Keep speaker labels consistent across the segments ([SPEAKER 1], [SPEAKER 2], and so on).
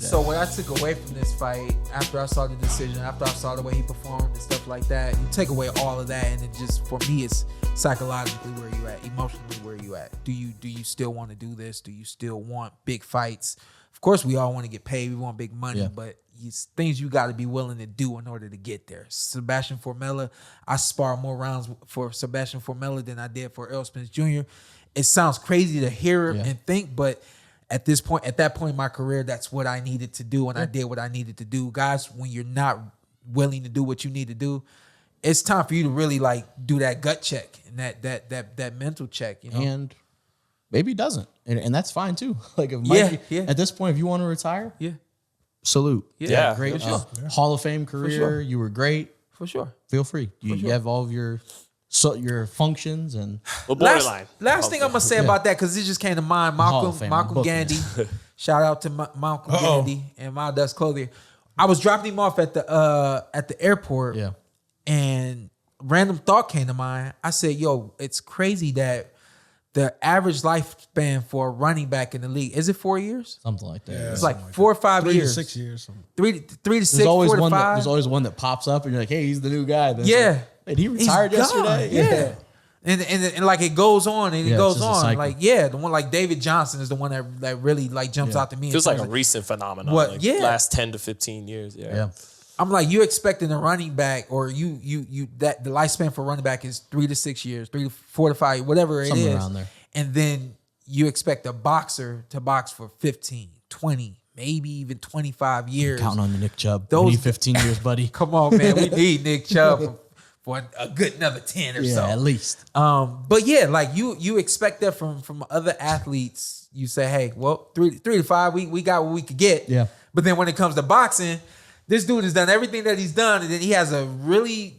[SPEAKER 1] So what I took away from this fight, after I saw the decision, after I saw the way he performed and stuff like that, you take away all of that, and it just, for me, it's psychologically where you at, emotionally where you at. Do you still want to do this? Do you still want big fights? Of course, we all want to get paid. We want big money, but it's things you got to be willing to do in order to get there. Sebastian Formella, I sparred more rounds for Sebastian Formella than I did for Errol Spence Jr. It sounds crazy to hear and think, but at that point in my career, that's what I needed to do, and I did what I needed to do. Guys, when you're not willing to do what you need to do, it's time for you to really like do that gut check and that mental check, you know.
[SPEAKER 2] And maybe he doesn't, and that's fine too. Like if Mikey, at this point, if you want to retire, salute.
[SPEAKER 3] Yeah,
[SPEAKER 2] great Hall of Fame career.
[SPEAKER 1] Sure.
[SPEAKER 2] You were great.
[SPEAKER 1] For sure.
[SPEAKER 2] Feel free. You have all of your functions and
[SPEAKER 3] borderline.
[SPEAKER 1] Last thing I'm gonna say about that, because it just came to mind. Malcolm Gandy. Shout out to Malcolm Gandy and My Dust Clothing. I was dropping him off at the airport.
[SPEAKER 2] Yeah.
[SPEAKER 1] And random thought came to mind. I said, "Yo, it's crazy that the average lifespan for a running back in the league is it 4 years?
[SPEAKER 2] Something like that.
[SPEAKER 1] Yeah, it's like 4 or 5 years.
[SPEAKER 4] 3 to 6 years.
[SPEAKER 1] 3 to 6.
[SPEAKER 2] There's always
[SPEAKER 1] 4 to
[SPEAKER 2] one.
[SPEAKER 1] 5.
[SPEAKER 2] There's always one that pops up, and you're like, "Hey, he's the new guy." Then
[SPEAKER 1] Like,
[SPEAKER 2] he retired yesterday.
[SPEAKER 1] Yeah. And like it goes on and it goes on. Like, the one like David Johnson is the one that really like jumps out to me.
[SPEAKER 3] Feels like a recent phenomenon.
[SPEAKER 1] What?
[SPEAKER 3] Like last 10 to 15 years. Yeah.
[SPEAKER 1] I'm like, you expecting a running back, or you that the lifespan for running back is 3 to 6 years, 3 to 4 to 5, whatever it
[SPEAKER 2] Somewhere
[SPEAKER 1] is.
[SPEAKER 2] around there.
[SPEAKER 1] And then you expect a boxer to box for 15, 20, maybe even 25 years.
[SPEAKER 2] Counting on the Nick Chubb. We need 15 years, buddy.
[SPEAKER 1] Come on, man. We need Nick Chubb for a good another 10 or so.
[SPEAKER 2] Yeah, at least.
[SPEAKER 1] But yeah, like you expect that from other athletes. You say, hey, well, 3 to 5, we got what we could get.
[SPEAKER 2] Yeah.
[SPEAKER 1] But then when it comes to boxing, this dude has done everything that he's done, and then he has a really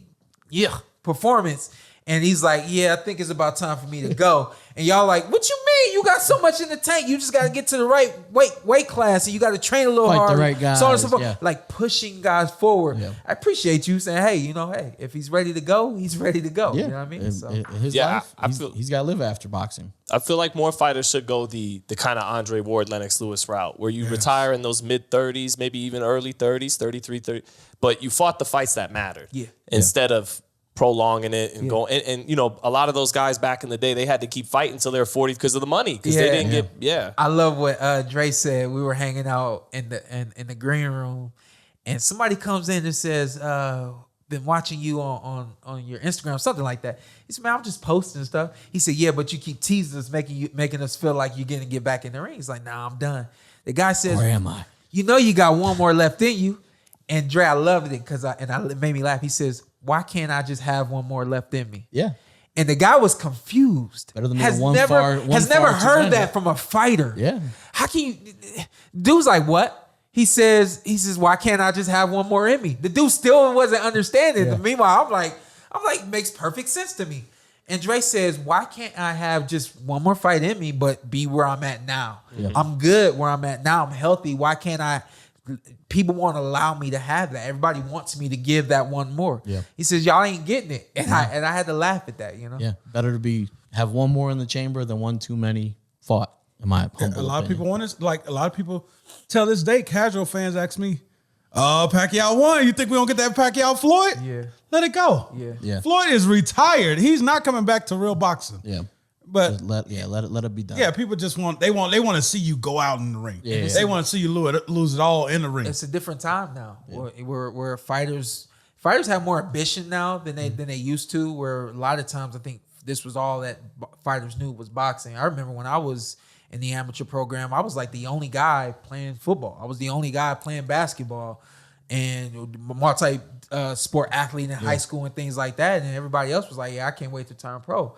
[SPEAKER 1] performance. And he's like, yeah, I think it's about time for me to go. And y'all like, what you mean? You got so much in the tank. You just got to get to the right weight class, and you got to train a little harder.
[SPEAKER 2] The right guys.
[SPEAKER 1] So on and so forth. Like pushing guys forward.
[SPEAKER 2] Yeah.
[SPEAKER 1] I appreciate you saying, hey, if he's ready to go, he's ready to go.
[SPEAKER 2] Yeah.
[SPEAKER 1] You know what I mean? So.
[SPEAKER 2] His life, he's got to live after boxing.
[SPEAKER 3] I feel like more fighters should go the kind of Andre Ward, Lennox Lewis route, where you retire in those mid-30s, maybe even early 30s, 33, 30. But you fought the fights that mattered.
[SPEAKER 1] Yeah.
[SPEAKER 3] Instead of prolonging it and going. And, you know, a lot of those guys back in the day, they had to keep fighting until they were 40 because of the money. Because they didn't get, I
[SPEAKER 1] love what Dre said. We were hanging out in the green room, and somebody comes in and says, been watching you on your Instagram, something like that. He said, man, I'm just posting stuff. He said, yeah, but you keep teasing us, making us feel like you're going to get back in the ring. He's like, nah, I'm done. The guy says,
[SPEAKER 2] where am I?
[SPEAKER 1] You know you got one more left in you. And Dre, I loved it because it made me laugh. He says, why can't I just have one more left in me?
[SPEAKER 2] Yeah.
[SPEAKER 1] And the guy was confused.
[SPEAKER 2] Better than
[SPEAKER 1] has
[SPEAKER 2] one
[SPEAKER 1] never heard that from a fighter.
[SPEAKER 2] Yeah.
[SPEAKER 1] How can you? Dude's like, what? He says, why can't I just have one more in me? The dude still wasn't understanding. Yeah. Meanwhile, I'm like, makes perfect sense to me. And Dre says, why can't I have just one more fight in me, but be where I'm at now? Yeah. I'm good where I'm at now. I'm healthy. Why can't I? People won't allow me to have that. Everybody wants me to give that one more. Yeah. He says, y'all ain't getting it. And I had to laugh at that, you know?
[SPEAKER 2] Yeah. Better to have one more in the chamber than one too many fought, in my humble
[SPEAKER 4] A lot
[SPEAKER 2] opinion.
[SPEAKER 4] of people want this. Like, a lot of people till this day, casual fans ask me, Pacquiao won. You think we don't get that Pacquiao Floyd?
[SPEAKER 1] Yeah.
[SPEAKER 4] Let it go.
[SPEAKER 1] Yeah.
[SPEAKER 4] Floyd is retired. He's not coming back to real boxing.
[SPEAKER 2] Yeah.
[SPEAKER 4] But
[SPEAKER 2] let it be done.
[SPEAKER 4] Yeah, people just want to see you go out in the ring.
[SPEAKER 2] Yeah.
[SPEAKER 4] They want to see you lose it all in the ring.
[SPEAKER 1] It's a different time now. Yeah. Where fighters have more ambition now than they used to. Where a lot of times I think this was all that fighters knew was boxing. I remember when I was in the amateur program, I was like the only guy playing football. I was the only guy playing basketball and multi sport athlete in high school and things like that. And everybody else was like, yeah, I can't wait to turn pro.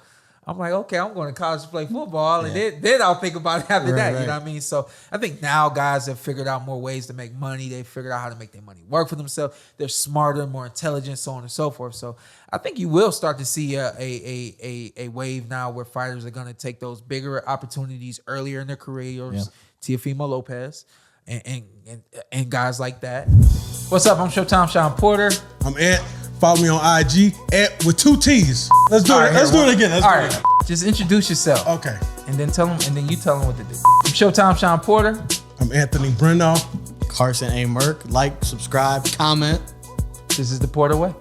[SPEAKER 1] I'm like, okay, I'm going to college to play football, and then I'll think about it after that. You know what I mean? So I think now guys have figured out more ways to make money. They figured out how to make their money work for themselves. They're smarter, more intelligent, so on and so forth. So I think you will start to see a wave now where fighters are going to take those bigger opportunities earlier in their careers. Teofimo Lopez and guys like that. What's up? I'm Showtime Shawn Porter.
[SPEAKER 4] I'm Ant. Follow me on IG with 2 T's. Let's do it. Let's do it again.
[SPEAKER 1] All right. Just introduce yourself.
[SPEAKER 4] Okay.
[SPEAKER 1] And then you tell them what to do. I'm Showtime Shawn Porter.
[SPEAKER 4] I'm Anthony Brenagh.
[SPEAKER 2] Carson A. Merk. Like, subscribe, comment.
[SPEAKER 1] This is the Porter Way.